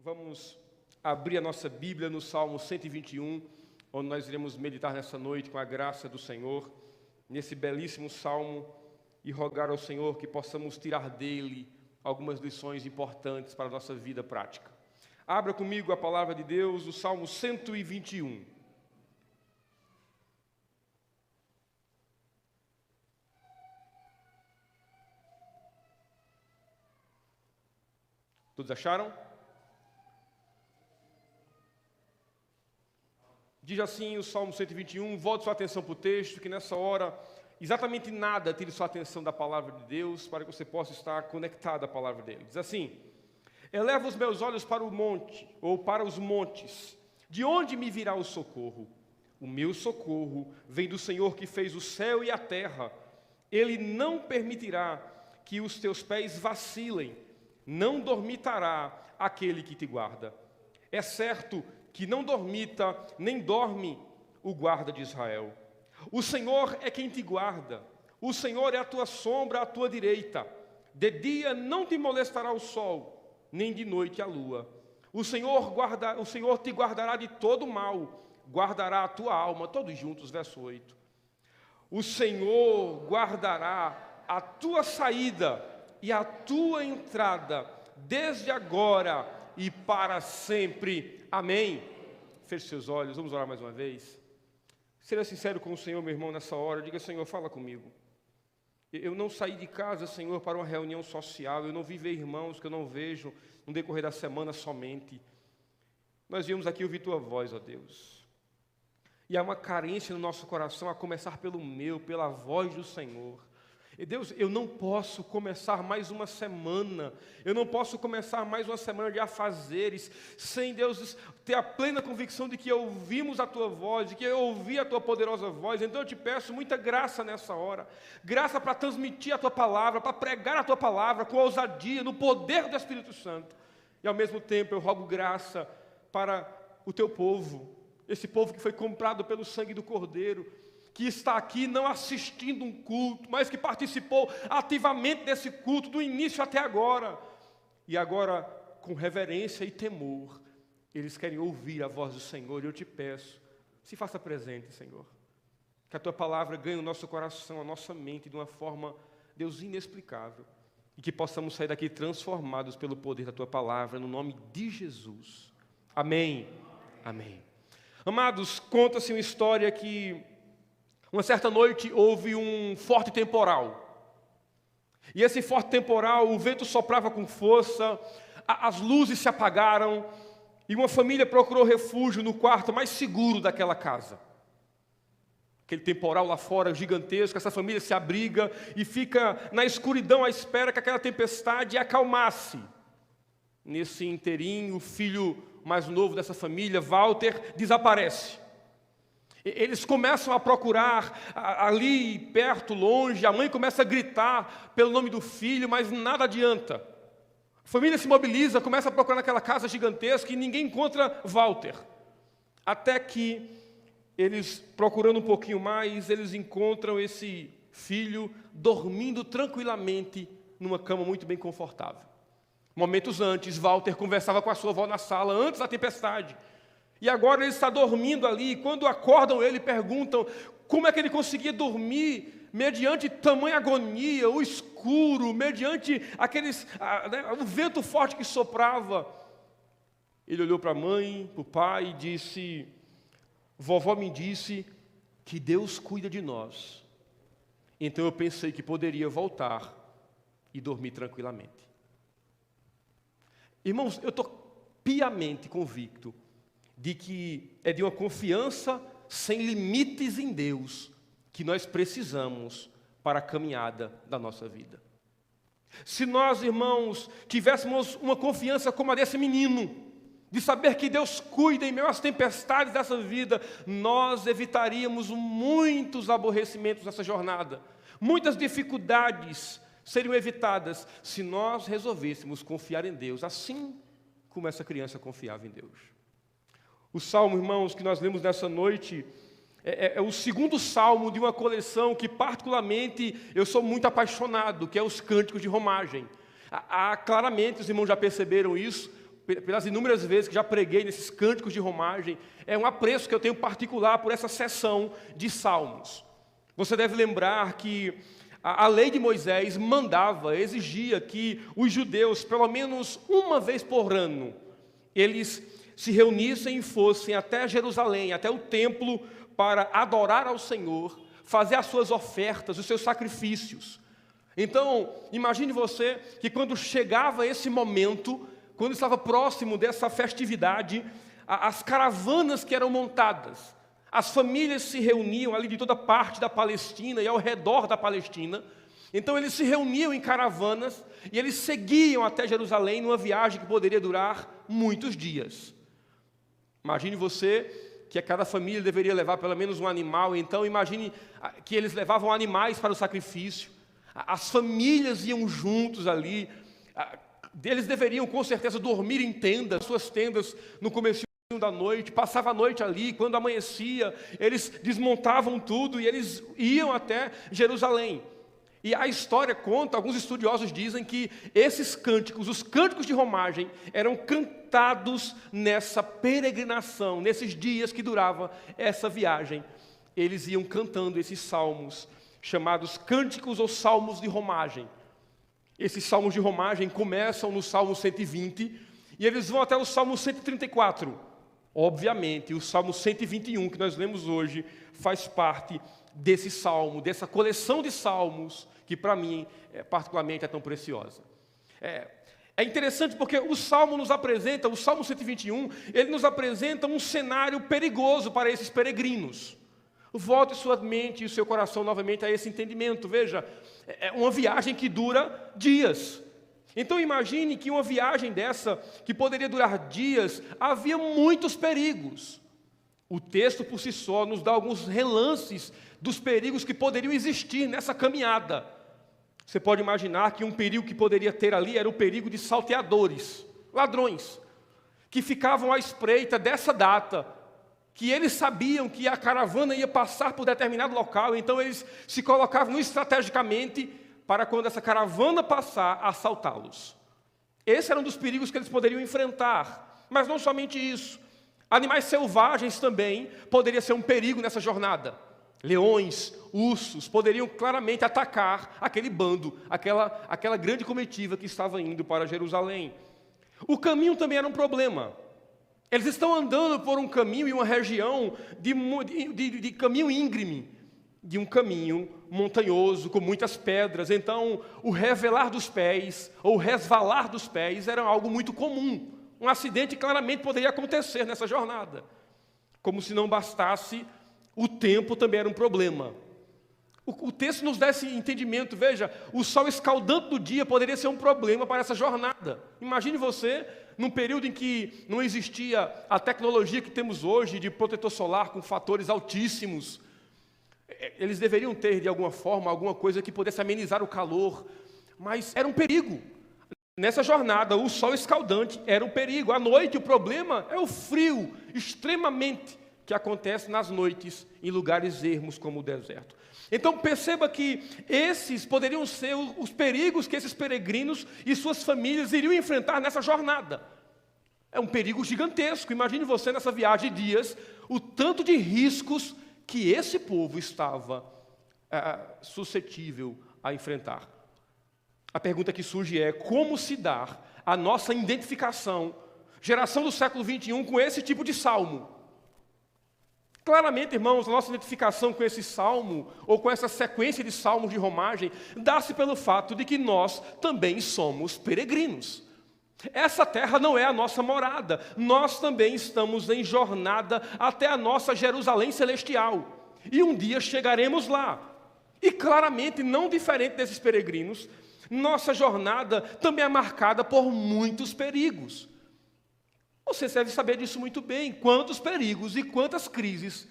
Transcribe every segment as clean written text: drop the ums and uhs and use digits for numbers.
Vamos abrir a nossa Bíblia no Salmo 121, onde nós iremos meditar nessa noite com a graça do Senhor, nesse belíssimo Salmo, e rogar ao Senhor que possamos tirar dele algumas lições importantes para a nossa vida prática. Abra comigo a palavra de Deus, o Salmo 121. Todos acharam? Diz assim o Salmo 121, volte sua atenção para o texto, que nessa hora, exatamente nada tire sua atenção da palavra de Deus, para que você possa estar conectado à palavra dele. Diz assim: eleva os meus olhos para o monte, ou para os montes, de onde me virá o socorro? O meu socorro vem do Senhor que fez o céu e a terra. Ele não permitirá que os teus pés vacilem, não dormitará aquele que te guarda. É certo que não dormita, nem dorme o guarda de Israel. O Senhor é quem te guarda, o Senhor é a tua sombra à tua direita. De dia não te molestará o sol, nem de noite a lua. O Senhor te guardará de todo mal, guardará a tua alma, todos juntos, verso 8. O Senhor guardará a tua saída e a tua entrada, desde agora e para sempre. Amém. Feche seus olhos, vamos orar mais uma vez. Seja sincero com o Senhor, meu irmão, nessa hora. Diga: Senhor, fala comigo. Eu não saí de casa, Senhor, para uma reunião social. Eu não vim ver irmãos que eu não vejo no decorrer da semana somente. Nós viemos aqui ouvir tua voz, ó Deus. E há uma carência no nosso coração, a começar pela voz do Senhor. E Deus, eu não posso começar mais uma semana, eu não posso começar mais uma semana de afazeres, sem Deus ter a plena convicção de que ouvimos a Tua voz, de que eu ouvi a Tua poderosa voz. Então eu te peço muita graça nessa hora, graça para transmitir a Tua palavra, para pregar a Tua palavra com ousadia, no poder do Espírito Santo. E ao mesmo tempo eu rogo graça para o Teu povo, esse povo que foi comprado pelo sangue do Cordeiro, que está aqui não assistindo um culto, mas que participou ativamente desse culto, do início até agora. E agora, com reverência e temor, eles querem ouvir a voz do Senhor. E eu te peço, se faça presente, Senhor. Que a Tua palavra ganhe o nosso coração, a nossa mente, de uma forma, Deus, inexplicável. E que possamos sair daqui transformados pelo poder da Tua palavra, no nome de Jesus. Amém. Amém. Amados, conta-se uma história que uma certa noite houve um forte temporal. E esse forte temporal, o vento soprava com força, as luzes se apagaram, e uma família procurou refúgio no quarto mais seguro daquela casa. Aquele temporal lá fora gigantesco, essa família se abriga e fica na escuridão à espera que aquela tempestade acalmasse. Nesse inteirinho, o filho mais novo dessa família, Walter, desaparece. Eles começam a procurar ali perto, longe, a mãe começa a gritar pelo nome do filho, mas nada adianta. A família se mobiliza, começa a procurar naquela casa gigantesca e ninguém encontra Walter. Até que eles, procurando um pouquinho mais, eles encontram esse filho dormindo tranquilamente numa cama muito bem confortável. Momentos antes, Walter conversava com a sua avó na sala, antes da tempestade. E agora ele está dormindo ali, e quando acordam ele, perguntam como é que ele conseguia dormir mediante tamanha agonia, o escuro, mediante o vento forte que soprava. Ele olhou para a mãe, para o pai e disse: vovó me disse que Deus cuida de nós. Então eu pensei que poderia voltar e dormir tranquilamente. Irmãos, eu estou piamente convicto de que é de uma confiança sem limites em Deus que nós precisamos para a caminhada da nossa vida. Se nós, irmãos, tivéssemos uma confiança como a desse menino, de saber que Deus cuida em meio às tempestades dessa vida, nós evitaríamos muitos aborrecimentos nessa jornada. Muitas dificuldades seriam evitadas se nós resolvêssemos confiar em Deus, assim como essa criança confiava em Deus. O salmo, irmãos, que nós lemos nessa noite é o segundo salmo de uma coleção que particularmente eu sou muito apaixonado, que é os Cânticos de Romagem. Claramente, os irmãos já perceberam isso, pelas inúmeras vezes que já preguei nesses cânticos de romagem, é um apreço que eu tenho particular por essa seção de salmos. Você deve lembrar que a lei de Moisés mandava, exigia que os judeus, pelo menos uma vez por ano, eles se reunissem e fossem até Jerusalém, até o templo, para adorar ao Senhor, fazer as suas ofertas, os seus sacrifícios. Então, imagine você que quando chegava esse momento, quando estava próximo dessa festividade, as caravanas que eram montadas, as famílias se reuniam ali de toda parte da Palestina e ao redor da Palestina. Então eles se reuniam em caravanas e eles seguiam até Jerusalém numa viagem que poderia durar muitos dias. Imagine você que cada família deveria levar pelo menos um animal, então imagine que eles levavam animais para o sacrifício. As famílias iam juntos ali, eles deveriam com certeza dormir em tendas, suas tendas no começo da noite, passava a noite ali, quando amanhecia, eles desmontavam tudo e eles iam até Jerusalém. E a história conta, alguns estudiosos dizem que esses cânticos, os cânticos de romagem, eram cantados nessa peregrinação, nesses dias que durava essa viagem. Eles iam cantando esses salmos, chamados cânticos ou salmos de romagem. Esses salmos de romagem começam no Salmo 120 e eles vão até o Salmo 134. Obviamente, o Salmo 121, que nós lemos hoje, faz parte desse salmo, dessa coleção de salmos, que para mim, particularmente, é tão preciosa. É interessante porque o Salmo nos apresenta, o Salmo 121, ele nos apresenta um cenário perigoso para esses peregrinos. Volte sua mente e o seu coração novamente a esse entendimento. Veja, é uma viagem que dura dias. Então imagine que uma viagem dessa, que poderia durar dias, havia muitos perigos. O texto por si só nos dá alguns relances dos perigos que poderiam existir nessa caminhada. Você pode imaginar que um perigo que poderia ter ali era o perigo de salteadores, ladrões, que ficavam à espreita dessa data, que eles sabiam que a caravana ia passar por determinado local, então eles se colocavam estrategicamente para quando essa caravana passar, assaltá-los. Esse era um dos perigos que eles poderiam enfrentar. Mas não somente isso. Animais selvagens também poderia ser um perigo nessa jornada. Leões, ursos, poderiam claramente atacar aquele bando, aquela grande comitiva que estava indo para Jerusalém. O caminho também era um problema. Eles estão andando por um caminho e uma região de caminho íngreme, de um caminho montanhoso, com muitas pedras. Então, o revelar dos pés, ou resvalar dos pés, era algo muito comum. Um acidente claramente poderia acontecer nessa jornada. Como se não bastasse, o tempo também era um problema. O texto nos dá esse entendimento. Veja, o sol escaldante do dia poderia ser um problema para essa jornada. Imagine você, num período em que não existia a tecnologia que temos hoje, de protetor solar com fatores altíssimos. Eles deveriam ter, de alguma forma, alguma coisa que pudesse amenizar o calor, mas era um perigo. Nessa jornada, o sol escaldante era um perigo. À noite, o problema é o frio, extremamente, que acontece nas noites em lugares ermos como o deserto. Então perceba que esses poderiam ser os perigos que esses peregrinos e suas famílias iriam enfrentar nessa jornada. É um perigo gigantesco. Imagine você nessa viagem de dias, o tanto de riscos que esse povo estava suscetível a enfrentar. A pergunta que surge é: como se dá a nossa identificação, geração do século 21, com esse tipo de salmo? Claramente, irmãos, a nossa identificação com esse salmo, ou com essa sequência de salmos de romagem, dá-se pelo fato de que nós também somos peregrinos. Essa terra não é a nossa morada, nós também estamos em jornada até a nossa Jerusalém celestial, e um dia chegaremos lá. E claramente, não diferente desses peregrinos, nossa jornada também é marcada por muitos perigos. Você deve saber disso muito bem. Quantos perigos e quantas crises,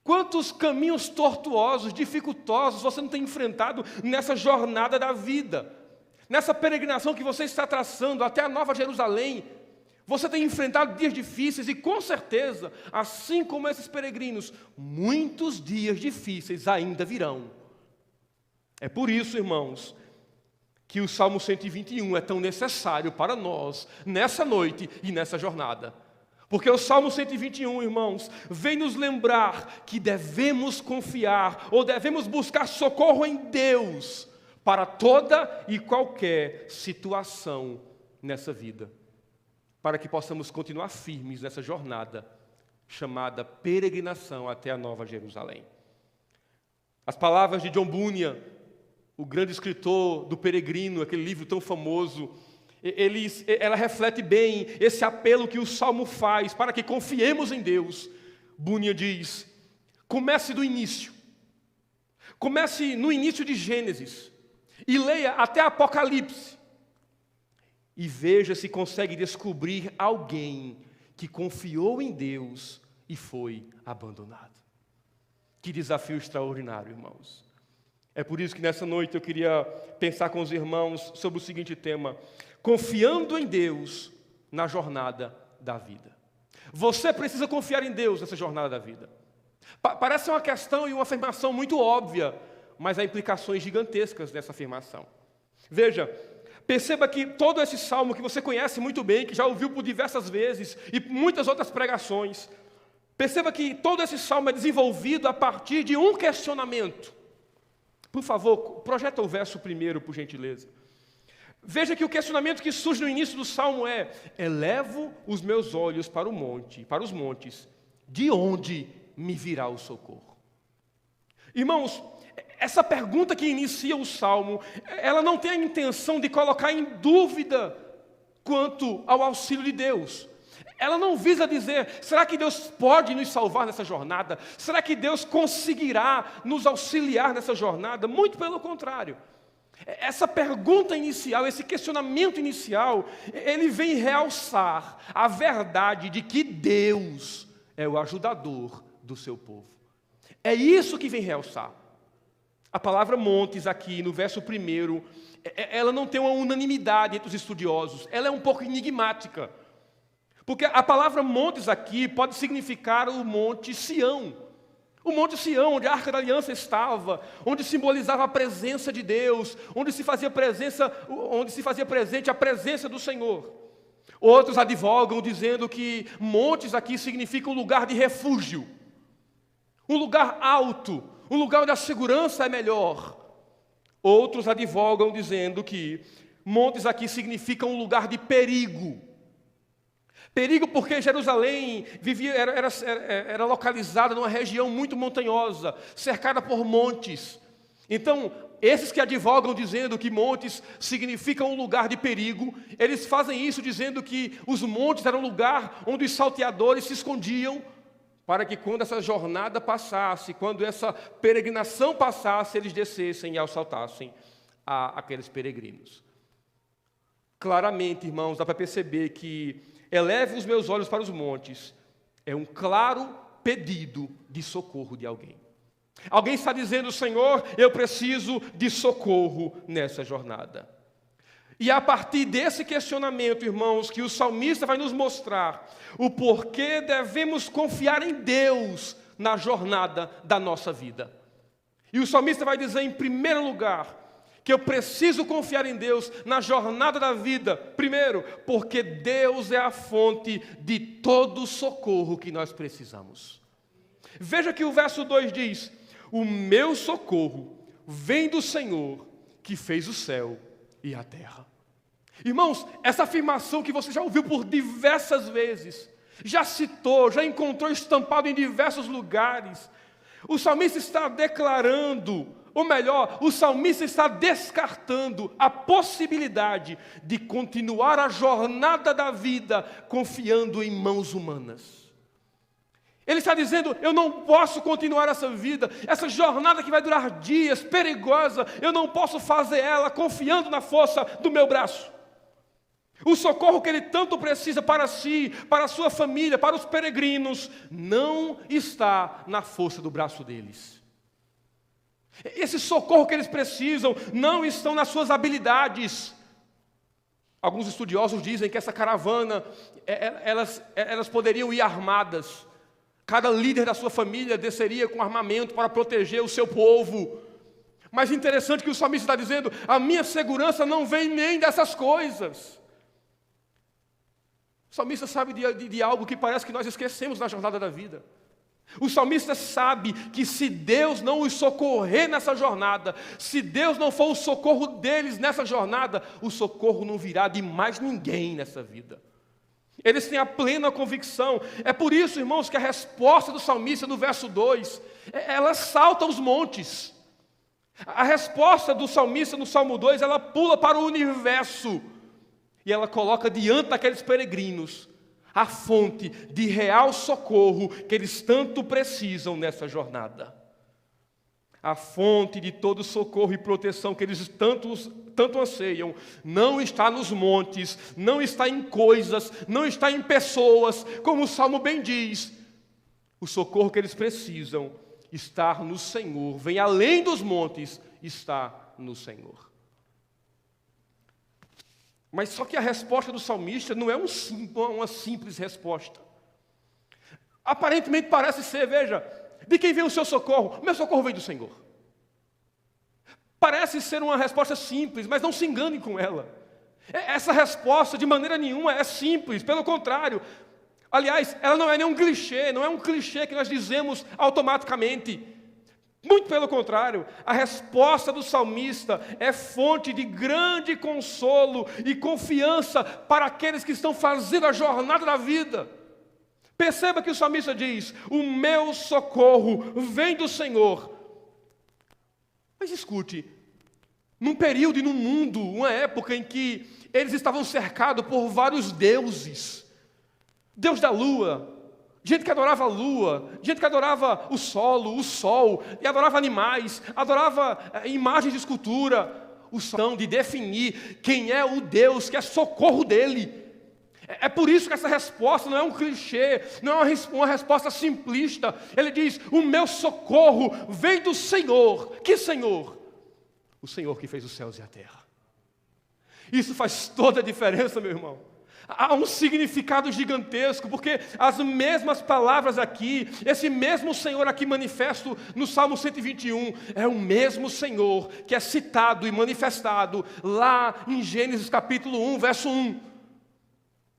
quantos caminhos tortuosos, dificultosos você não tem enfrentado nessa jornada da vida. Nessa peregrinação que você está traçando até a Nova Jerusalém, você tem enfrentado dias difíceis e, com certeza, assim como esses peregrinos, muitos dias difíceis ainda virão. É por isso, irmãos, que o Salmo 121 é tão necessário para nós, nessa noite e nessa jornada. Porque o Salmo 121, irmãos, vem nos lembrar que devemos confiar, ou devemos buscar socorro em Deus, para toda e qualquer situação nessa vida, para que possamos continuar firmes nessa jornada, chamada peregrinação até a Nova Jerusalém. As palavras de John Bunyan, o grande escritor do Peregrino, aquele livro tão famoso, ela reflete bem esse apelo que o Salmo faz para que confiemos em Deus. Bunyan diz: comece do início, comece no início de Gênesis e leia até Apocalipse e veja se consegue descobrir alguém que confiou em Deus e foi abandonado. Que desafio extraordinário, irmãos. É por isso que nessa noite eu queria pensar com os irmãos sobre o seguinte tema: confiando em Deus na jornada da vida. Você precisa confiar em Deus nessa jornada da vida. Parece uma questão e uma afirmação muito óbvia, mas há implicações gigantescas nessa afirmação. Veja, perceba que todo esse salmo que você conhece muito bem, que já ouviu por diversas vezes e muitas outras pregações, perceba que todo esse salmo é desenvolvido a partir de um questionamento. Por favor, projeta o verso primeiro, por gentileza. Veja que o questionamento que surge no início do salmo é: elevo os meus olhos para os montes, de onde me virá o socorro? Irmãos, essa pergunta que inicia o salmo, ela não tem a intenção de colocar em dúvida quanto ao auxílio de Deus. Ela não visa dizer: será que Deus pode nos salvar nessa jornada? Será que Deus conseguirá nos auxiliar nessa jornada? Muito pelo contrário. Essa pergunta inicial, esse questionamento inicial, ele vem realçar a verdade de que Deus é o ajudador do seu povo. É isso que vem realçar. A palavra montes aqui, no verso 1, ela não tem uma unanimidade entre os estudiosos. Ela é um pouco enigmática. Porque a palavra montes aqui pode significar o Monte Sião. O Monte Sião, onde a Arca da Aliança estava, onde simbolizava a presença de Deus, onde se fazia presente a presença do Senhor. Outros advogam dizendo que montes aqui significa um lugar de refúgio, um lugar alto, um lugar onde a segurança é melhor. Outros advogam dizendo que montes aqui significa um lugar de perigo. Perigo porque Jerusalém era localizada numa região muito montanhosa, cercada por montes. Então, esses que advogam dizendo que montes significam um lugar de perigo, eles fazem isso dizendo que os montes eram um lugar onde os salteadores se escondiam, para que quando essa jornada passasse, quando essa peregrinação passasse, eles descessem e assaltassem aqueles peregrinos. Claramente, irmãos, dá para perceber que eleve os meus olhos para os montes é um claro pedido de socorro de alguém. Alguém está dizendo: Senhor, eu preciso de socorro nessa jornada. E é a partir desse questionamento, irmãos, que o salmista vai nos mostrar o porquê devemos confiar em Deus na jornada da nossa vida. E o salmista vai dizer, em primeiro lugar, que eu preciso confiar em Deus na jornada da vida. Primeiro, porque Deus é a fonte de todo o socorro que nós precisamos. Veja que o verso 2 diz: o meu socorro vem do Senhor, que fez o céu e a terra. Irmãos, essa afirmação que você já ouviu por diversas vezes, já citou, já encontrou estampado em diversos lugares, o salmista está declarando, ou melhor, o salmista está descartando a possibilidade de continuar a jornada da vida confiando em mãos humanas. Ele está dizendo: eu não posso continuar essa vida, essa jornada que vai durar dias, perigosa, eu não posso fazer ela confiando na força do meu braço. O socorro que ele tanto precisa para si, para a sua família, para os peregrinos, não está na força do braço deles. Esse socorro que eles precisam não estão nas suas habilidades. Alguns estudiosos dizem que essa caravana, elas poderiam ir armadas. Cada líder da sua família desceria com armamento para proteger o seu povo. Mas interessante que o salmista está dizendo: a minha segurança não vem nem dessas coisas. O salmista sabe de algo que parece que nós esquecemos na jornada da vida. O salmista sabe que se Deus não os socorrer nessa jornada, se Deus não for o socorro deles nessa jornada, o socorro não virá de mais ninguém nessa vida. Eles têm a plena convicção. É por isso, irmãos, que a resposta do salmista no verso 2, ela salta os montes. A resposta do salmista no Salmo 2, ela pula para o universo. E ela coloca diante daqueles peregrinos a fonte de real socorro que eles tanto precisam nessa jornada. A fonte de todo socorro e proteção que eles tanto anseiam não está nos montes, não está em coisas, não está em pessoas, como o Salmo bem diz. O socorro que eles precisam está no Senhor, vem além dos montes, está no Senhor. Mas só que a resposta do salmista não é uma simples resposta. Aparentemente parece ser, veja, de quem vem o seu socorro? O meu socorro vem do Senhor. Parece ser uma resposta simples, mas não se engane com ela. Essa resposta de maneira nenhuma é simples, pelo contrário. Aliás, ela não é nem um clichê, não é um clichê que nós dizemos automaticamente. Muito pelo contrário, a resposta do salmista é fonte de grande consolo e confiança para aqueles que estão fazendo a jornada da vida. Perceba que o salmista diz: o meu socorro vem do Senhor. Mas escute, num período e num mundo, uma época em que eles estavam cercados por vários deuses. Deus da lua, gente que adorava a lua, gente que adorava o sol, e adorava animais, adorava imagens de escultura. O som de definir quem é o Deus que é socorro dele. É por isso que essa resposta não é um clichê, não é uma resposta simplista. Ele diz: o meu socorro vem do Senhor. Que Senhor? O Senhor que fez os céus e a terra. Isso faz toda a diferença, meu irmão. Há um significado gigantesco, porque as mesmas palavras aqui, esse mesmo Senhor aqui manifesto no Salmo 121, é o mesmo Senhor que é citado e manifestado lá em Gênesis capítulo 1, verso 1,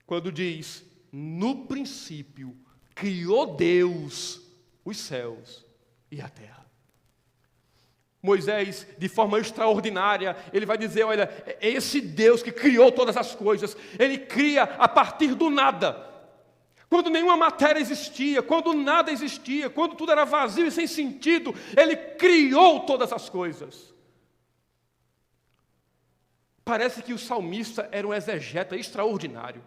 quando diz: no princípio criou Deus os céus e a terra. Moisés, de forma extraordinária, ele vai dizer: olha, é esse Deus que criou todas as coisas. Ele cria a partir do nada. Quando nenhuma matéria existia, quando nada existia, quando tudo era vazio e sem sentido, Ele criou todas as coisas. Parece que o salmista era um exegeta extraordinário,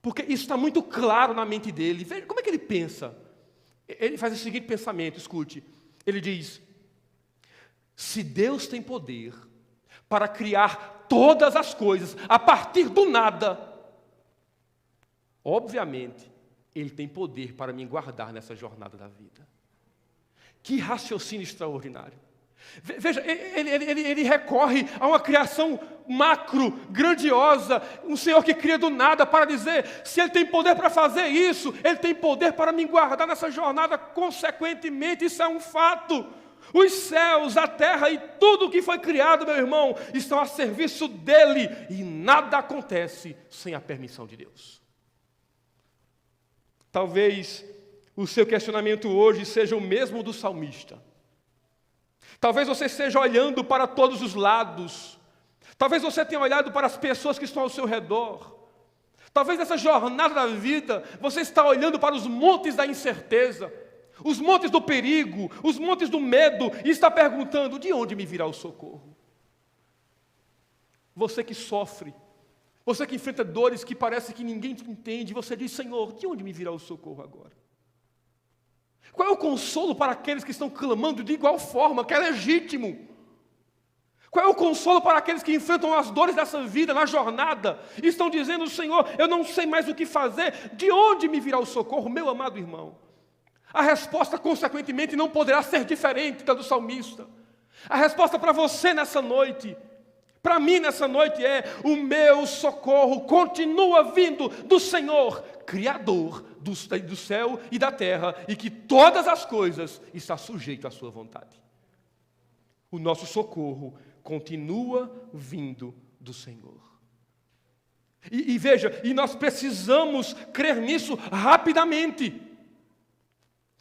porque isso está muito claro na mente dele. Veja como é que ele pensa. Ele faz o seguinte pensamento, escute. Ele diz: se Deus tem poder para criar todas as coisas a partir do nada, obviamente, Ele tem poder para me guardar nessa jornada da vida. Que raciocínio extraordinário. Veja, ele recorre a uma criação macro, grandiosa, um Senhor que cria do nada, para dizer: se Ele tem poder para fazer isso, Ele tem poder para me guardar nessa jornada. Consequentemente, isso é um fato. Os céus, a terra e tudo o que foi criado, meu irmão, estão a serviço dEle, e nada acontece sem a permissão de Deus. Talvez o seu questionamento hoje seja o mesmo do salmista. Talvez você esteja olhando para todos os lados. Talvez você tenha olhado para as pessoas que estão ao seu redor. Talvez nessa jornada da vida você está olhando para os montes da incerteza, os montes do perigo, os montes do medo, e está perguntando: de onde me virá o socorro? Você que sofre, você que enfrenta dores que parece que ninguém te entende, você diz: Senhor, de onde me virá o socorro agora? Qual é o consolo para aqueles que estão clamando de igual forma, que é legítimo? Qual é o consolo para aqueles que enfrentam as dores dessa vida, na jornada, e estão dizendo: Senhor, eu não sei mais o que fazer, de onde me virá o socorro? Meu amado irmão, a resposta, consequentemente, não poderá ser diferente da do salmista. A resposta para você nessa noite, para mim nessa noite, é: o meu socorro continua vindo do Senhor, Criador do céu e da terra, e que todas as coisas está sujeito à sua vontade. O nosso socorro continua vindo do Senhor. E veja, e nós precisamos crer nisso rapidamente.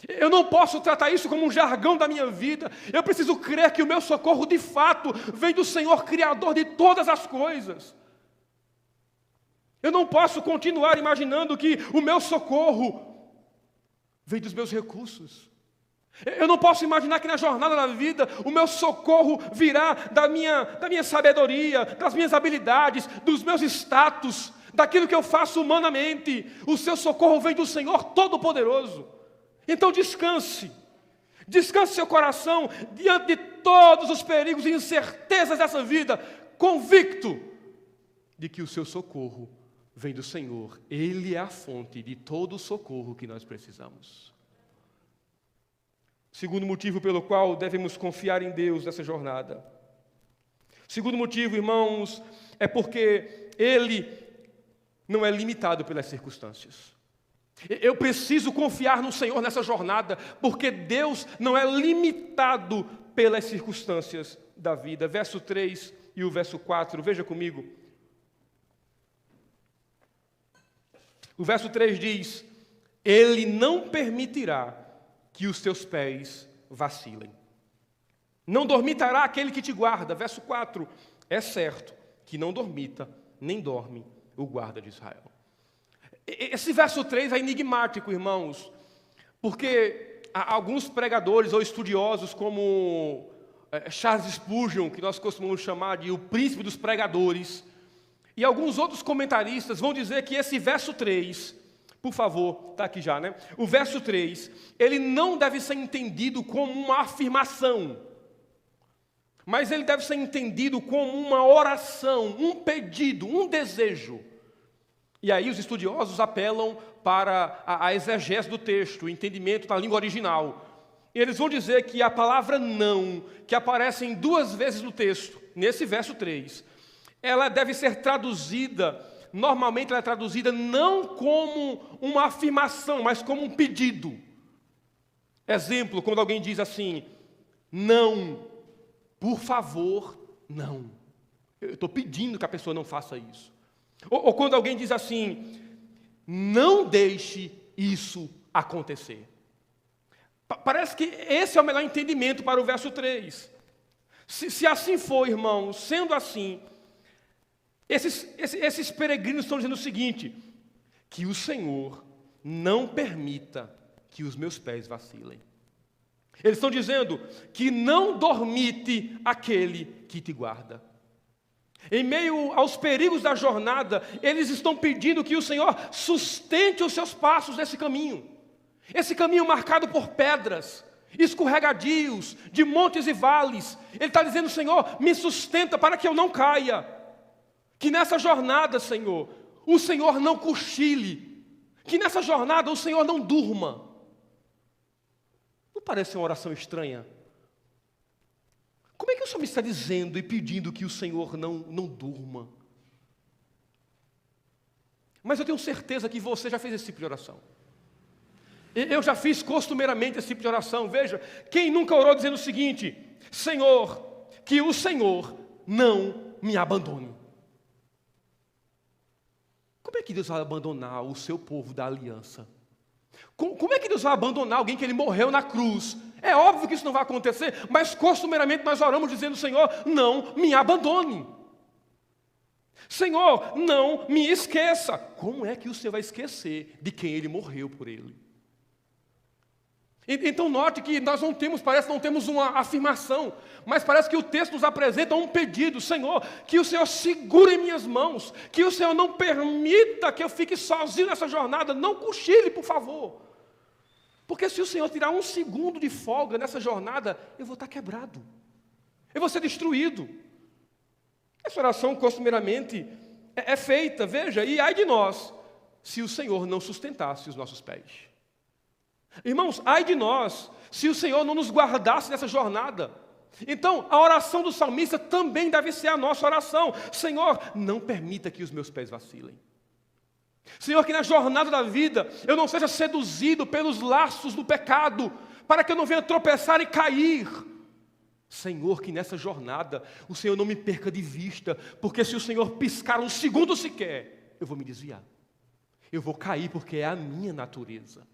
Eu não posso tratar isso como um jargão da minha vida. Eu preciso crer que o meu socorro de fato vem do Senhor, Criador de todas as coisas. Eu não posso continuar imaginando que o meu socorro vem dos meus recursos. Eu não posso imaginar que na jornada da vida o meu socorro virá da minha sabedoria, das minhas habilidades, dos meus status, daquilo que eu faço humanamente. O seu socorro vem do Senhor Todo-Poderoso. Então descanse seu coração diante de todos os perigos e incertezas dessa vida, convicto de que o seu socorro vem do Senhor. Ele é a fonte de todo o socorro que nós precisamos. Segundo motivo pelo qual devemos confiar em Deus nessa jornada. Segundo motivo, irmãos, é porque Ele não é limitado pelas circunstâncias. Eu preciso confiar no Senhor nessa jornada, porque Deus não é limitado pelas circunstâncias da vida. Verso 3 e o verso 4, veja comigo. O verso 3 diz: Ele não permitirá que os teus pés vacilem. Não dormitará aquele que te guarda. Verso 4, é certo que não dormita, nem dorme o guarda de Israel. Esse verso 3 é enigmático, irmãos, porque alguns pregadores ou estudiosos, como Charles Spurgeon, que nós costumamos chamar de o príncipe dos pregadores, e alguns outros comentaristas vão dizer que esse verso 3, por favor, está aqui já, né? O verso 3, ele não deve ser entendido como uma afirmação, mas ele deve ser entendido como uma oração, um pedido, um desejo. E aí os estudiosos apelam para a exegese do texto, o entendimento da língua original. E eles vão dizer que a palavra não, que aparece em 2 vezes no texto, nesse verso 3, ela deve ser traduzida, normalmente ela é traduzida não como uma afirmação, mas como um pedido. Exemplo, quando alguém diz assim: não, por favor, não. Eu estou pedindo que a pessoa não faça isso. Ou quando alguém diz assim: não deixe isso acontecer. Parece que esse é o melhor entendimento para o verso 3. Se assim for, irmãos, sendo assim, esses peregrinos estão dizendo o seguinte: que o Senhor não permita que os meus pés vacilem. Eles estão dizendo que não dormite aquele que te guarda. Em meio aos perigos da jornada, eles estão pedindo que o Senhor sustente os seus passos nesse caminho. Esse caminho marcado por pedras, escorregadios, de montes e vales. Ele está dizendo: Senhor, me sustenta para que eu não caia. Que nessa jornada, Senhor, o Senhor não cochile. Que nessa jornada o Senhor não durma. Não parece uma oração estranha? Como é que o Senhor me está dizendo e pedindo que o Senhor não durma? Mas eu tenho certeza que você já fez esse tipo de oração. Eu já fiz costumeiramente esse tipo de oração. Veja, quem nunca orou dizendo o seguinte: Senhor, que o Senhor não me abandone. Como é que Deus vai abandonar o seu povo da aliança? Como é que Deus vai abandonar alguém que Ele morreu na cruz? É óbvio que isso não vai acontecer, mas costumeiramente nós oramos dizendo: Senhor, não me abandone. Senhor, não me esqueça. Como é que o Senhor vai esquecer de quem Ele morreu por Ele? Então note que nós não temos, parece que não temos uma afirmação, mas parece que o texto nos apresenta um pedido: Senhor, que o Senhor segure em minhas mãos, que o Senhor não permita que eu fique sozinho nessa jornada, não cochile, por favor. Porque se o Senhor tirar 1 segundo de folga nessa jornada, eu vou estar quebrado, eu vou ser destruído. Essa oração costumeiramente é feita, veja, e ai de nós, se o Senhor não sustentasse os nossos pés. Irmãos, ai de nós, se o Senhor não nos guardasse nessa jornada. Então, a oração do salmista também deve ser a nossa oração: Senhor, não permita que os meus pés vacilem. Senhor, que na jornada da vida eu não seja seduzido pelos laços do pecado, para que eu não venha tropeçar e cair. Senhor, que nessa jornada o Senhor não me perca de vista, porque se o Senhor piscar um segundo sequer, eu vou me desviar. Eu vou cair porque é a minha natureza.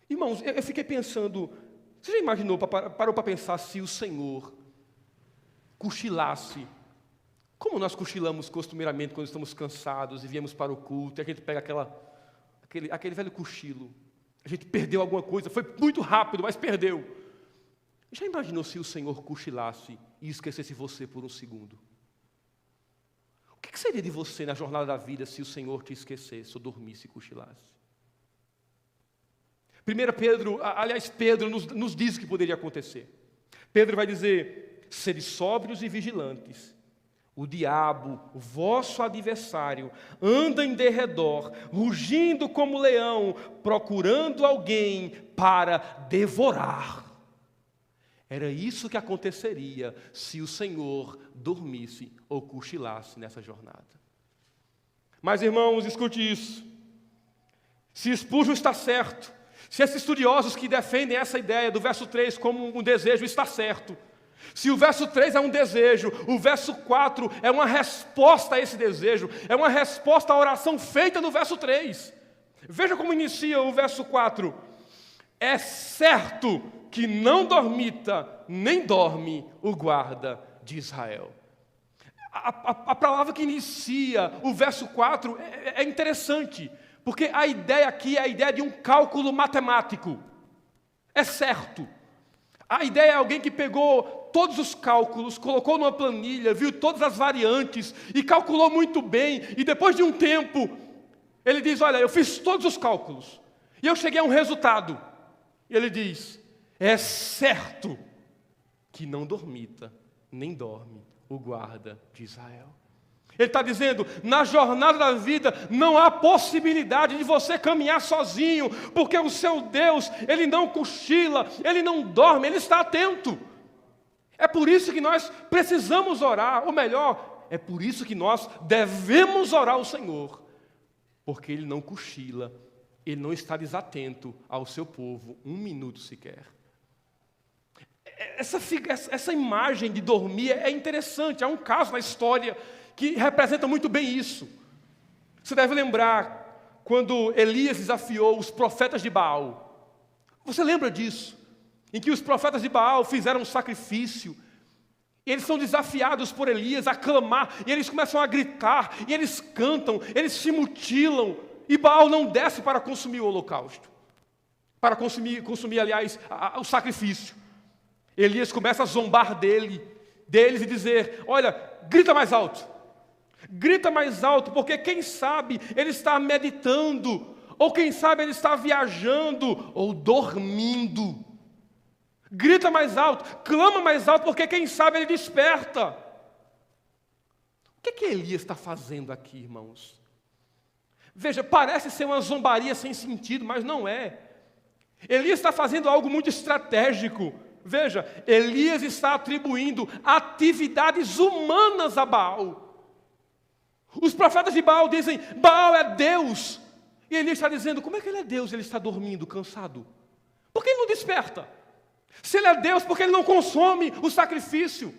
Irmãos, eu fiquei pensando, você já imaginou, parou para pensar se o Senhor cochilasse, como nós cochilamos costumeiramente quando estamos cansados e viemos para o culto, e a gente pega aquele velho cochilo, a gente perdeu alguma coisa, foi muito rápido, mas perdeu. Já imaginou se o Senhor cochilasse e esquecesse você por um segundo? O que seria de você na jornada da vida se o Senhor te esquecesse ou dormisse e cochilasse? Pedro nos diz o que poderia acontecer. Pedro vai dizer: sede sóbrios e vigilantes. O diabo, o vosso adversário, anda em derredor, rugindo como leão, procurando alguém para devorar. Era isso que aconteceria se o Senhor dormisse ou cochilasse nessa jornada. Mas, irmãos, escute isso. Se Spurgeon está certo, se esses estudiosos que defendem essa ideia do verso 3 como um desejo está certo, se o verso 3 é um desejo, o verso 4 é uma resposta a esse desejo, é uma resposta à oração feita no verso 3. Veja como inicia o verso 4. É certo que não dormita, nem dorme o guarda de Israel. A palavra que inicia o verso 4 é interessante, porque a ideia aqui é a ideia de um cálculo matemático. É certo. A ideia é alguém que pegou todos os cálculos, colocou numa planilha, viu todas as variantes e calculou muito bem, e depois de um tempo, ele diz: olha, eu fiz todos os cálculos, e eu cheguei a um resultado. E ele diz: é certo que não dormita, nem dorme o guarda de Israel. Ele está dizendo, na jornada da vida, não há possibilidade de você caminhar sozinho, porque o seu Deus, Ele não cochila, Ele não dorme, Ele está atento. É por isso que nós precisamos orar, ou melhor, é por isso que nós devemos orar ao Senhor, porque Ele não cochila, Ele não está desatento ao seu povo, um minuto sequer. Essa imagem de dormir é interessante, há um caso na história que representa muito bem isso. Você deve lembrar quando Elias desafiou os profetas de Baal. Você lembra disso? Em que os profetas de Baal fizeram um sacrifício. Eles são desafiados por Elias a clamar, e eles começam a gritar, e eles cantam, eles se mutilam, e Baal não desce para consumir o holocausto, para consumir aliás, o sacrifício. Elias começa a zombar deles e dizer: olha, grita mais alto. Grita mais alto, porque quem sabe ele está meditando, ou quem sabe ele está viajando, ou dormindo. Grita mais alto, clama mais alto, porque quem sabe ele desperta. O que Elias está fazendo aqui, irmãos? Veja, parece ser uma zombaria sem sentido, mas não é. Elias está fazendo algo muito estratégico. Veja, Elias está atribuindo atividades humanas a Baal. Os profetas de Baal dizem: Baal é Deus. E Elias está dizendo: como é que ele é Deus? Ele está dormindo, cansado. Por que ele não desperta? Se ele é Deus, por que ele não consome o sacrifício?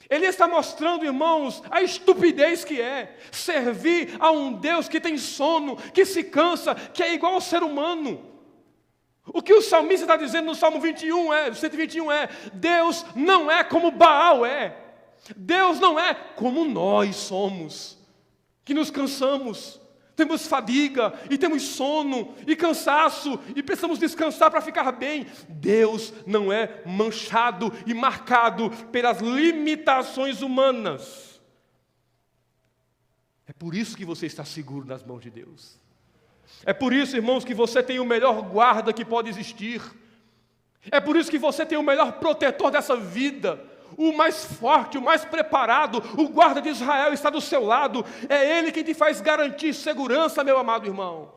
Elias está mostrando, irmãos, a estupidez que é servir a um Deus que tem sono, que se cansa, que é igual ao ser humano. O que o salmista está dizendo no Salmo 121 é: Deus não é como Baal é. Deus não é como nós somos, que nos cansamos, temos fadiga, e temos sono, e cansaço, e precisamos descansar para ficar bem. Deus não é manchado e marcado pelas limitações humanas. É por isso que você está seguro nas mãos de Deus. É por isso, irmãos, que você tem o melhor guarda que pode existir. É por isso que você tem o melhor protetor dessa vida. O mais forte, o mais preparado, o guarda de Israel está do seu lado. É Ele quem te faz garantir segurança, meu amado irmão.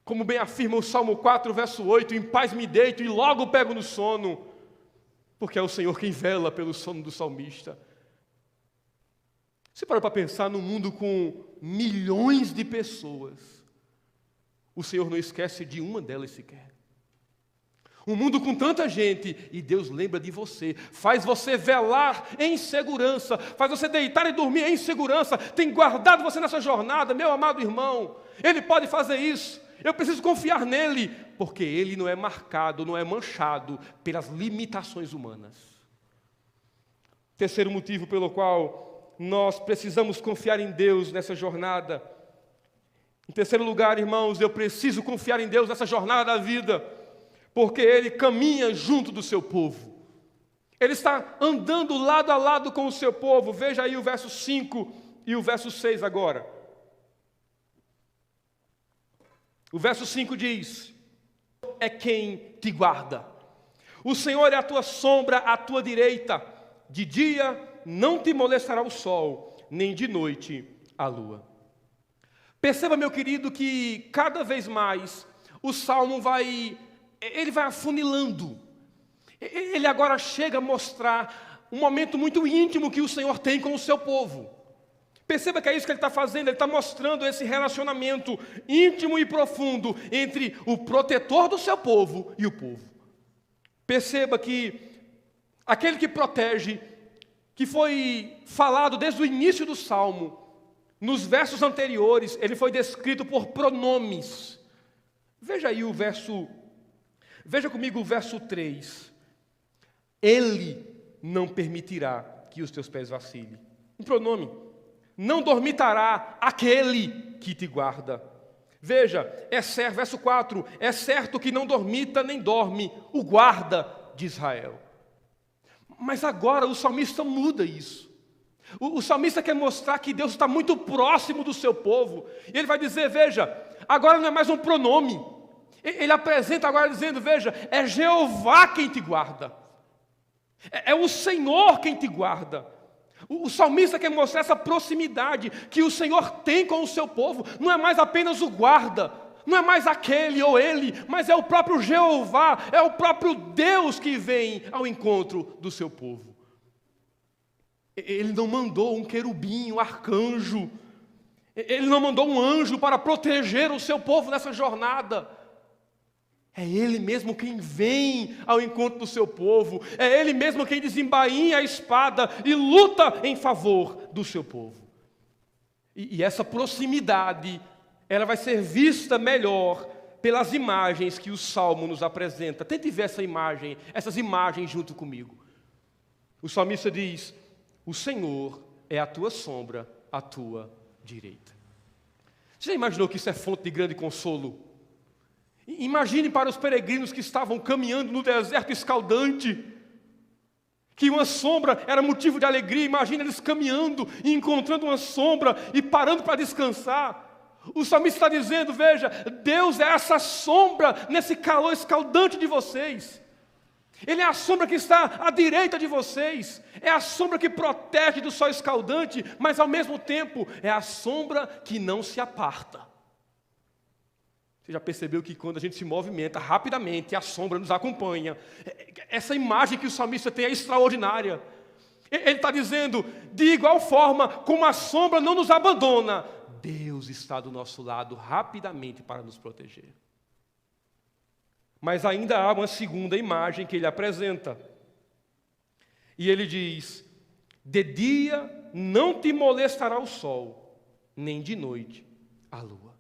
Como bem afirma o Salmo 4, verso 8, em paz me deito e logo pego no sono, porque é o Senhor quem vela pelo sono do salmista. Você parou para pensar num mundo com milhões de pessoas, o Senhor não esquece de uma delas sequer. Um mundo com tanta gente, e Deus lembra de você, faz você velar em segurança, faz você deitar e dormir em segurança, tem guardado você nessa jornada, meu amado irmão. Ele pode fazer isso, eu preciso confiar nele, porque ele não é marcado, não é manchado pelas limitações humanas. Terceiro motivo pelo qual nós precisamos confiar em Deus nessa jornada. Em terceiro lugar, irmãos, eu preciso confiar em Deus nessa jornada da vida, porque Ele caminha junto do seu povo. Ele está andando lado a lado com o seu povo. Veja aí o verso 5 e o verso 6 agora. O verso 5 diz: é quem te guarda. O Senhor é a tua sombra à tua direita. De dia não te molestará o sol, nem de noite a lua. Perceba, meu querido, que cada vez mais o Salmo vai afunilando. Ele agora chega a mostrar um momento muito íntimo que o Senhor tem com o seu povo. Perceba que é isso que ele está fazendo, ele está mostrando esse relacionamento íntimo e profundo entre o protetor do seu povo e o povo. Perceba que aquele que protege, que foi falado desde o início do Salmo, nos versos anteriores, ele foi descrito por pronomes. Veja aí veja comigo o verso 3. Ele não permitirá que os teus pés vacilem. Um pronome. Não dormitará aquele que te guarda. Veja, verso 4, é certo que não dormita nem dorme o guarda de Israel. Mas agora o salmista muda isso. O salmista quer mostrar que Deus está muito próximo do seu povo. E ele vai dizer, veja, agora não é mais um pronome. Ele apresenta agora dizendo, veja, é Jeová quem te guarda. É o Senhor quem te guarda. O salmista quer mostrar essa proximidade que o Senhor tem com o seu povo. Não é mais apenas o guarda, não é mais aquele ou ele, mas é o próprio Jeová, é o próprio Deus que vem ao encontro do seu povo. Ele não mandou um querubim, um arcanjo, ele não mandou um anjo para proteger o seu povo nessa jornada. É Ele mesmo quem vem ao encontro do seu povo. É Ele mesmo quem desembainha a espada e luta em favor do seu povo. E essa proximidade, ela vai ser vista melhor pelas imagens que o Salmo nos apresenta. Tente ver essas imagens junto comigo. O salmista diz, o Senhor é a tua sombra, à tua direita. Você já imaginou que isso é fonte de grande consolo? Imagine para os peregrinos que estavam caminhando no deserto escaldante, que uma sombra era motivo de alegria. Imagine eles caminhando e encontrando uma sombra e parando para descansar. O salmista está dizendo, veja, Deus é essa sombra nesse calor escaldante de vocês. Ele é a sombra que está à direita de vocês. É a sombra que protege do sol escaldante, mas ao mesmo tempo é a sombra que não se aparta. Você já percebeu que quando a gente se movimenta rapidamente, a sombra nos acompanha. Essa imagem que o salmista tem é extraordinária. Ele está dizendo, de igual forma como a sombra não nos abandona, Deus está do nosso lado rapidamente para nos proteger. Mas ainda há uma segunda imagem que ele apresenta. E ele diz, de dia não te molestará o sol, nem de noite a lua.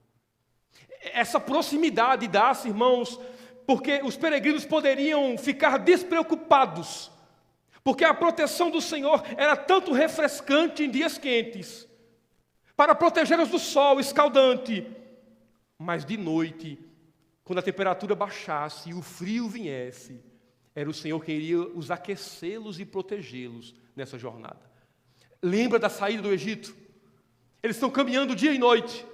Essa proximidade dá-se, irmãos, porque os peregrinos poderiam ficar despreocupados, porque a proteção do Senhor era tanto refrescante em dias quentes, para protegê-los do sol escaldante, mas de noite, quando a temperatura baixasse e o frio viesse, era o Senhor que iria os aquecê-los e protegê-los nessa jornada. Lembra da saída do Egito? Eles estão caminhando dia e noite,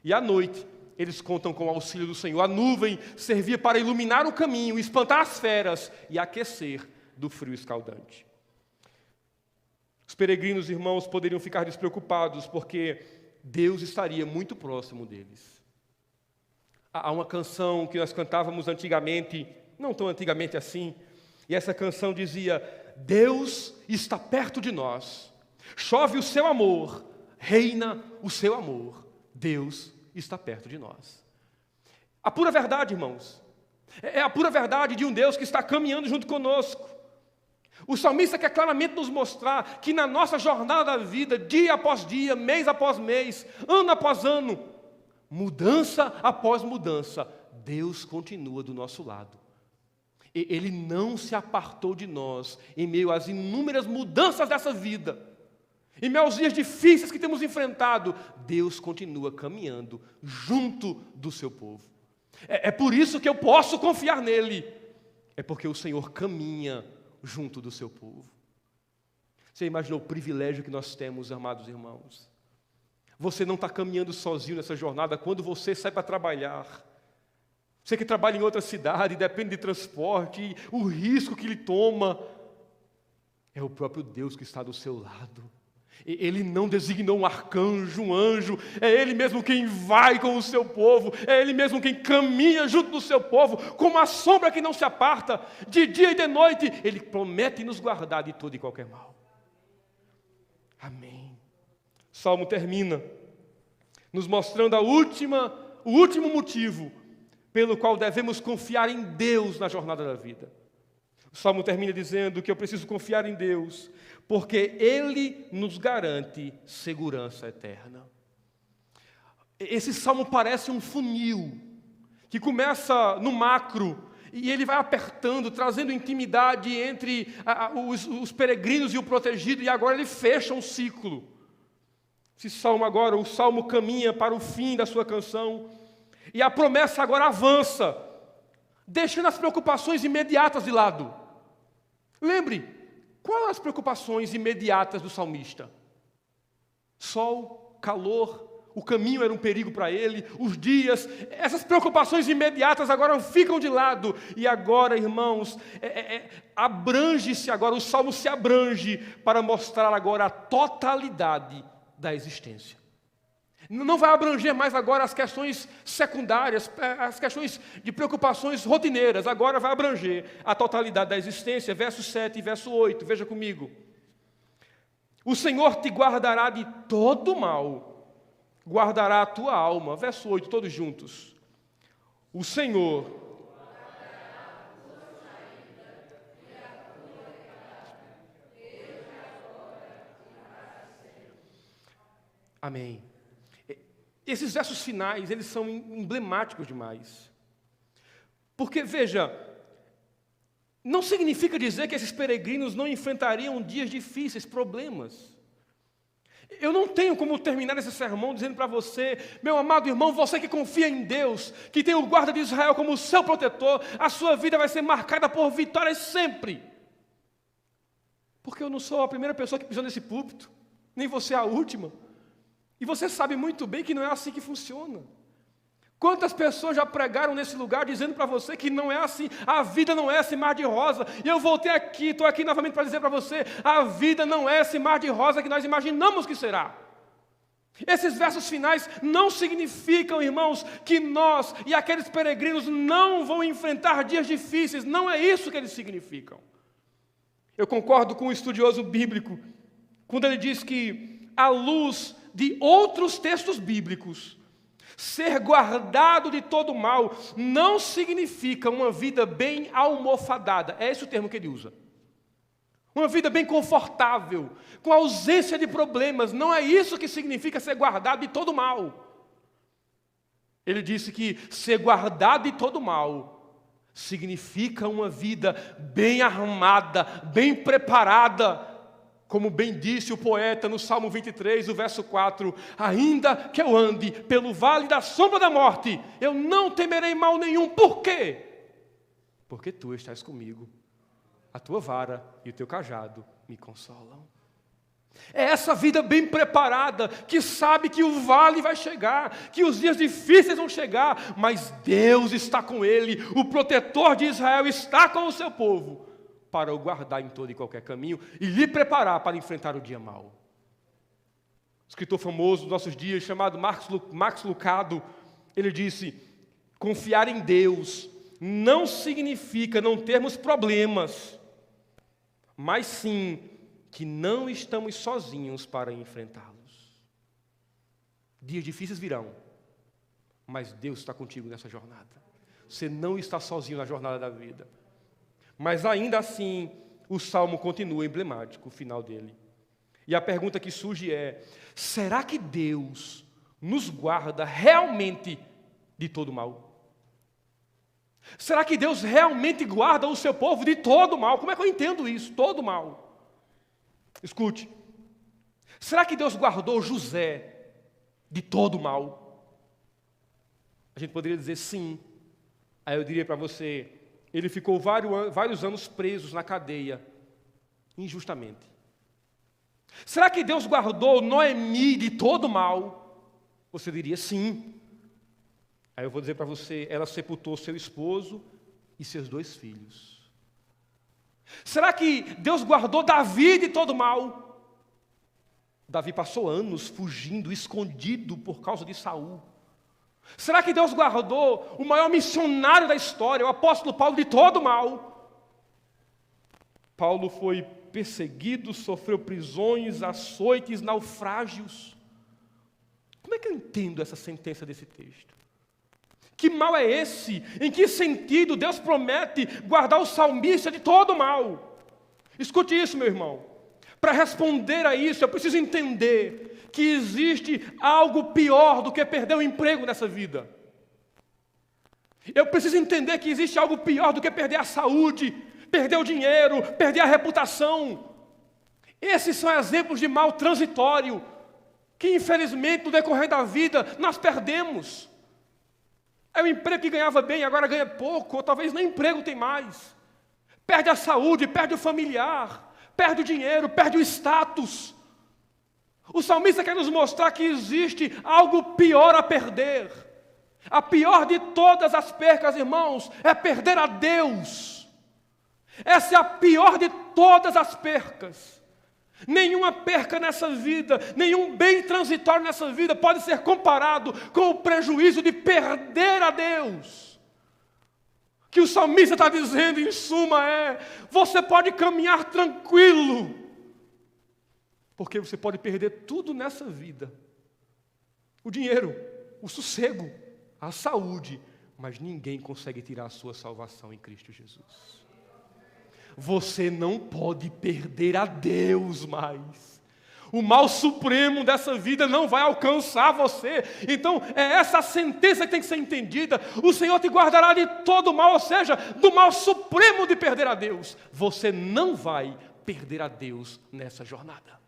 e à noite eles contam com o auxílio do Senhor. A nuvem servia para iluminar o caminho, espantar as feras e aquecer do frio escaldante. Os peregrinos, irmãos, poderiam ficar despreocupados, porque Deus estaria muito próximo deles. Há uma canção que nós cantávamos antigamente, não tão antigamente assim, e essa canção dizia, Deus está perto de nós, chove o seu amor, reina o seu amor, Deus está perto de nós. A pura verdade, irmãos, É a pura verdade de um Deus que está caminhando junto conosco. O salmista quer claramente nos mostrar que na nossa jornada da vida, dia após dia, mês após mês, ano após ano, mudança após mudança, Deus continua do nosso lado. Ele não se apartou de nós em meio às inúmeras mudanças dessa vida. Em meio aos dias difíceis que temos enfrentado, Deus continua caminhando junto do seu povo. É por isso que eu posso confiar nele. É porque o Senhor caminha junto do seu povo. Você imaginou o privilégio que nós temos, amados irmãos? Você não está caminhando sozinho nessa jornada quando você sai para trabalhar. Você que trabalha em outra cidade, depende de transporte, o risco que ele toma. É o próprio Deus que está do seu lado. Ele não designou um arcanjo, um anjo. É Ele mesmo quem vai com o seu povo. É Ele mesmo quem caminha junto do seu povo, como a sombra que não se aparta. De dia e de noite, Ele promete nos guardar de todo e qualquer mal. Amém. O Salmo termina nos mostrando o último motivo pelo qual devemos confiar em Deus na jornada da vida. O Salmo termina dizendo que eu preciso confiar em Deus, porque Ele nos garante segurança eterna. Esse Salmo parece um funil, que começa no macro, e ele vai apertando, trazendo intimidade entre os peregrinos e o protegido, e agora ele fecha um ciclo. Esse Salmo agora, o Salmo caminha para o fim da sua canção, e a promessa agora avança, deixando as preocupações imediatas de lado. Lembre, quais as preocupações imediatas do salmista? Sol, calor, o caminho era um perigo para ele, os dias, essas preocupações imediatas agora ficam de lado. E agora, irmãos, abrange-se agora, o Salmo se abrange para mostrar agora a totalidade da existência. Não vai abranger mais agora as questões secundárias, as questões de preocupações rotineiras. Agora vai abranger a totalidade da existência. Verso 7 e verso 8, veja comigo. O Senhor te guardará de todo mal, guardará a tua alma. Verso 8, todos juntos. O Senhor... Amém. Esses versos finais, eles são emblemáticos demais. Porque, veja, não significa dizer que esses peregrinos não enfrentariam dias difíceis, problemas. Eu não tenho como terminar esse sermão dizendo para você, meu amado irmão, você que confia em Deus, que tem o guarda de Israel como seu protetor, a sua vida vai ser marcada por vitórias sempre. Porque eu não sou a primeira pessoa que pisou nesse púlpito, nem você a última. E você sabe muito bem que não é assim que funciona. Quantas pessoas já pregaram nesse lugar dizendo para você que não é assim, a vida não é esse mar de rosa. E eu voltei aqui, estou aqui novamente para dizer para você, a vida não é esse mar de rosa que nós imaginamos que será. Esses versos finais não significam, irmãos, que nós e aqueles peregrinos não vão enfrentar dias difíceis. Não é isso que eles significam. Eu concordo com o estudioso bíblico, quando ele diz que à luz de outros textos bíblicos, ser guardado de todo mal não significa uma vida bem almofadada. É esse o termo que ele usa. Uma vida bem confortável, com ausência de problemas. Não é isso que significa ser guardado de todo mal. Ele disse que ser guardado de todo mal significa uma vida bem armada, bem preparada. Como bem disse o poeta no Salmo 23, o verso 4, ainda que eu ande pelo vale da sombra da morte, eu não temerei mal nenhum. Por quê? Porque tu estás comigo. A tua vara e o teu cajado me consolam. É essa vida bem preparada, que sabe que o vale vai chegar, que os dias difíceis vão chegar, mas Deus está com ele, o protetor de Israel está com o seu povo, para o guardar em todo e qualquer caminho e lhe preparar para enfrentar o dia mau. O escritor famoso dos nossos dias, chamado Max Lucado, ele disse, confiar em Deus não significa não termos problemas, mas sim que não estamos sozinhos para enfrentá-los. Dias difíceis virão, mas Deus está contigo nessa jornada. Você não está sozinho na jornada da vida. Mas ainda assim, o Salmo continua emblemático, o final dele. E a pergunta que surge é: será que Deus nos guarda realmente de todo mal? Será que Deus realmente guarda o seu povo de todo mal? Como é que eu entendo isso? Todo mal. Escute. Será que Deus guardou José de todo mal? A gente poderia dizer sim. Aí eu diria para você, ele ficou vários anos preso na cadeia, injustamente. Será que Deus guardou Noemi de todo mal? Você diria sim. Aí eu vou dizer para você, ela sepultou seu esposo e seus 2 filhos. Será que Deus guardou Davi de todo mal? Davi passou anos fugindo, escondido por causa de Saul. Será que Deus guardou o maior missionário da história, o apóstolo Paulo, de todo mal? Paulo foi perseguido, sofreu prisões, açoites, naufrágios. Como é que eu entendo essa sentença desse texto? Que mal é esse? Em que sentido Deus promete guardar o salmista de todo mal? Escute isso, meu irmão. Para responder a isso, eu preciso entender que existe algo pior do que perder o emprego nessa vida. Eu preciso entender que existe algo pior do que perder a saúde, perder o dinheiro, perder a reputação. Esses são exemplos de mal transitório, que infelizmente no decorrer da vida nós perdemos. É um emprego que ganhava bem, agora ganha pouco, ou talvez nem emprego tem mais. Perde a saúde, perde o familiar, perde o dinheiro, perde o status. O salmista quer nos mostrar que existe algo pior a perder. A pior de todas as percas, irmãos, é perder a Deus. Essa é a pior de todas as percas. Nenhuma perca nessa vida, nenhum bem transitório nessa vida pode ser comparado com o prejuízo de perder a Deus. O que o salmista está dizendo, em suma, é: você pode caminhar tranquilo, porque você pode perder tudo nessa vida. O dinheiro, o sossego, a saúde, mas ninguém consegue tirar a sua salvação em Cristo Jesus. Você não pode perder a Deus mais. O mal supremo dessa vida não vai alcançar você. Então, é essa a sentença que tem que ser entendida. O Senhor te guardará de todo mal, ou seja, do mal supremo de perder a Deus. Você não vai perder a Deus nessa jornada.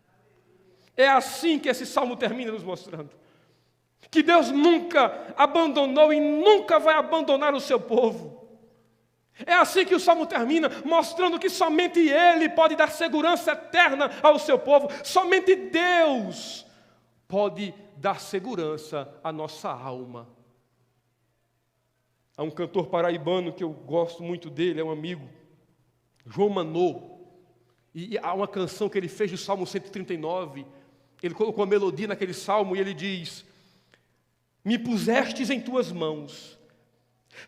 É assim que esse salmo termina nos mostrando. Que Deus nunca abandonou e nunca vai abandonar o seu povo. É assim que o salmo termina, mostrando que somente Ele pode dar segurança eterna ao seu povo. Somente Deus pode dar segurança à nossa alma. Há um cantor paraibano que eu gosto muito dele, é um amigo, João Manô. E há uma canção que ele fez do Salmo 139. Ele colocou a melodia naquele salmo e ele diz: me pusestes em tuas mãos,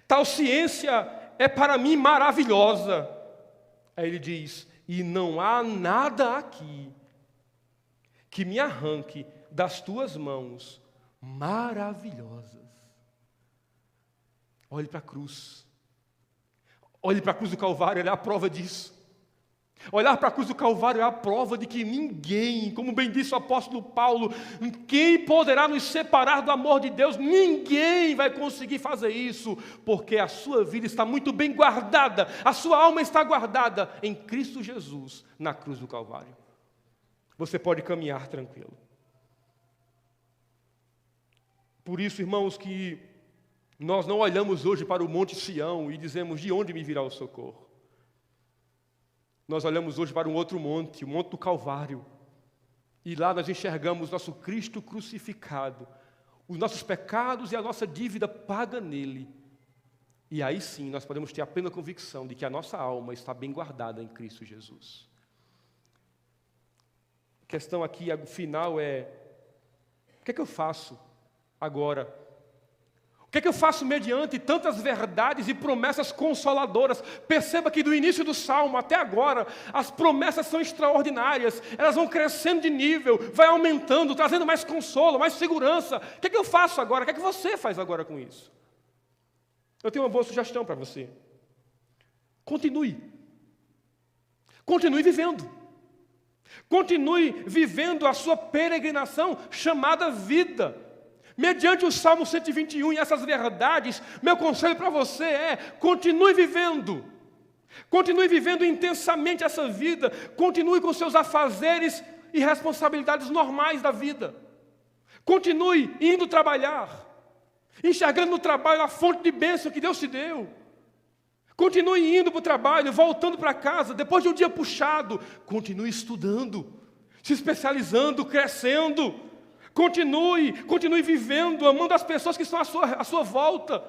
tal ciência é para mim maravilhosa. Aí ele diz: e não há nada aqui que me arranque das tuas mãos maravilhosas. Olhe para a cruz. Olhe para a cruz do Calvário, ela é a prova disso. Olhar para a cruz do Calvário é a prova de que ninguém, como bem disse o apóstolo Paulo, quem poderá nos separar do amor de Deus? Ninguém vai conseguir fazer isso, porque a sua vida está muito bem guardada, a sua alma está guardada em Cristo Jesus, na cruz do Calvário. Você pode caminhar tranquilo. Por isso, irmãos, que nós não olhamos hoje para o Monte Sião e dizemos: de onde me virá o socorro? Nós olhamos hoje para um outro monte, o Monte do Calvário. E lá nós enxergamos nosso Cristo crucificado, os nossos pecados e a nossa dívida paga nele. E aí sim nós podemos ter a plena convicção de que a nossa alma está bem guardada em Cristo Jesus. A questão aqui, final, é: o que é que eu faço agora? O que é que eu faço mediante tantas verdades e promessas consoladoras? Perceba que do início do Salmo até agora, as promessas são extraordinárias. Elas vão crescendo de nível, vai aumentando, trazendo mais consolo, mais segurança. O que é que eu faço agora? O que é que você faz agora com isso? Eu tenho uma boa sugestão para você. Continue. Continue vivendo. Continue vivendo a sua peregrinação chamada vida. Mediante o Salmo 121 e essas verdades, meu conselho para você é: continue vivendo. Continue vivendo intensamente essa vida. Continue com seus afazeres e responsabilidades normais da vida. Continue indo trabalhar, enxergando no trabalho a fonte de bênção que Deus te deu. Continue indo para o trabalho, voltando para casa, depois de um dia puxado. Continue estudando, se especializando, crescendo. Continue vivendo, amando as pessoas que estão à sua volta.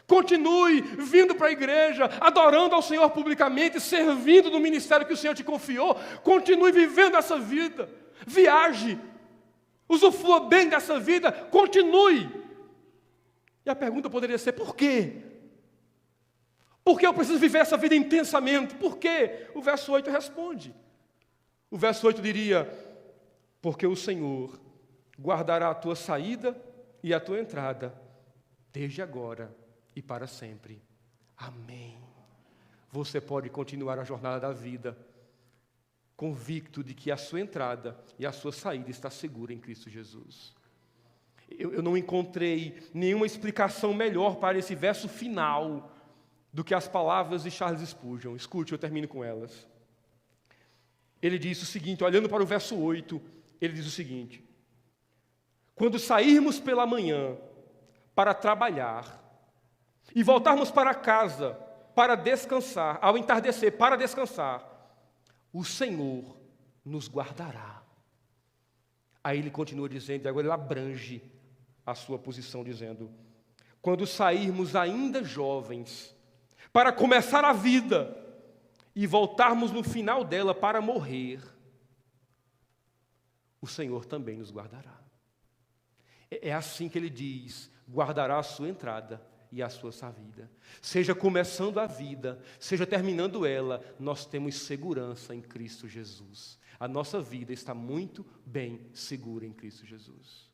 Continue vindo para a igreja, adorando ao Senhor publicamente, servindo no ministério que o Senhor te confiou. Continue vivendo essa vida. Viaje, usufrua bem dessa vida, continue. E a pergunta poderia ser: por quê? Por que eu preciso viver essa vida intensamente? Por quê? O verso 8 responde. O verso 8 diria: porque o Senhor guardará a tua saída e a tua entrada, desde agora e para sempre. Amém. Você pode continuar a jornada da vida, convicto de que a sua entrada e a sua saída está segura em Cristo Jesus. Eu não encontrei nenhuma explicação melhor para esse verso final do que as palavras de Charles Spurgeon. Escute, eu termino com elas. Ele diz o seguinte, olhando para o verso 8, ele diz o seguinte: quando sairmos pela manhã para trabalhar e voltarmos para casa para descansar, ao entardecer para descansar, o Senhor nos guardará. Aí ele continua dizendo, e agora ele abrange a sua posição dizendo: quando sairmos ainda jovens para começar a vida e voltarmos no final dela para morrer, o Senhor também nos guardará. É assim que ele diz: guardará a sua entrada e a sua saída. Seja começando a vida, seja terminando ela, nós temos segurança em Cristo Jesus. A nossa vida está muito bem segura em Cristo Jesus.